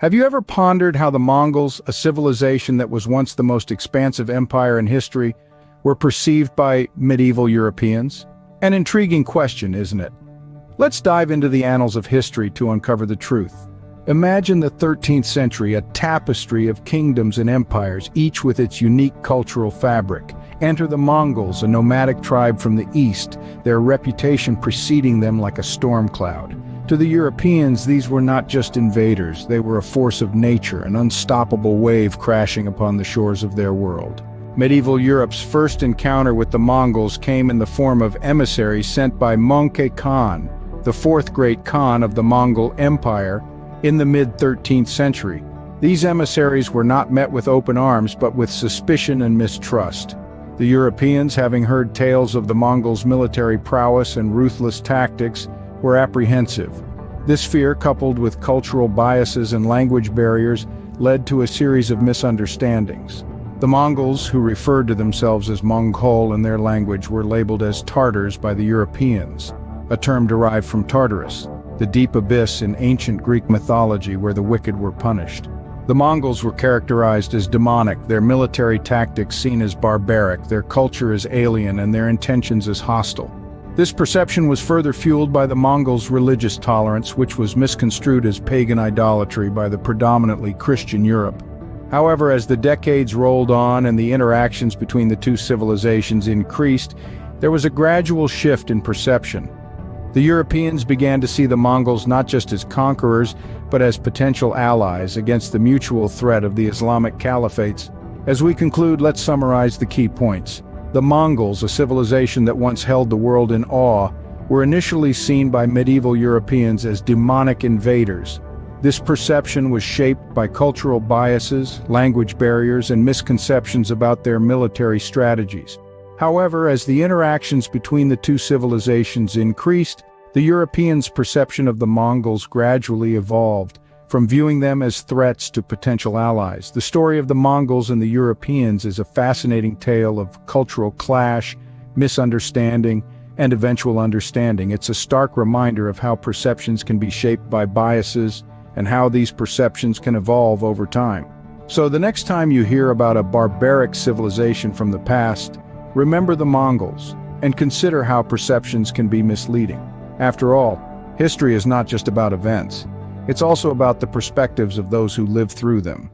Have you ever pondered how the Mongols, a civilization that was once the most expansive empire in history, were perceived by medieval Europeans? An intriguing question, isn't it? Let's dive into the annals of history to uncover the truth. Imagine the 13th century, a tapestry of kingdoms and empires, each with its unique cultural fabric. Enter the Mongols, a nomadic tribe from the east, their reputation preceding them like a storm cloud. To the Europeans, these were not just invaders, they were a force of nature, an unstoppable wave crashing upon the shores of their world. Medieval Europe's first encounter with the Mongols came in the form of emissaries sent by Möngke Khan, the fourth great Khan of the Mongol Empire, in the mid-13th century. These emissaries were not met with open arms but with suspicion and mistrust. The Europeans, having heard tales of the Mongols' military prowess and ruthless tactics, were apprehensive. This fear, coupled with cultural biases and language barriers, led to a series of misunderstandings. The Mongols, who referred to themselves as Mongol in their language, were labeled as Tartars by the Europeans, a term derived from Tartarus, the deep abyss in ancient Greek mythology where the wicked were punished. The Mongols were characterized as demonic, their military tactics seen as barbaric, their culture as alien, and their intentions as hostile. This perception was further fueled by the Mongols' religious tolerance, which was misconstrued as pagan idolatry by the predominantly Christian Europe. However, as the decades rolled on and the interactions between the two civilizations increased, there was a gradual shift in perception. The Europeans began to see the Mongols not just as conquerors, but as potential allies against the mutual threat of the Islamic caliphates. As we conclude, let's summarize the key points. The Mongols, a civilization that once held the world in awe, were initially seen by medieval Europeans as demonic invaders. This perception was shaped by cultural biases, language barriers, and misconceptions about their military strategies. However, as the interactions between the two civilizations increased, the Europeans' perception of the Mongols gradually evolved, from viewing them as threats to potential allies. The story of the Mongols and the Europeans is a fascinating tale of cultural clash, misunderstanding, and eventual understanding. It's a stark reminder of how perceptions can be shaped by biases and how these perceptions can evolve over time. So the next time you hear about a barbaric civilization from the past, remember the Mongols and consider how perceptions can be misleading. After all, history is not just about events. It's also about the perspectives of those who lived through them.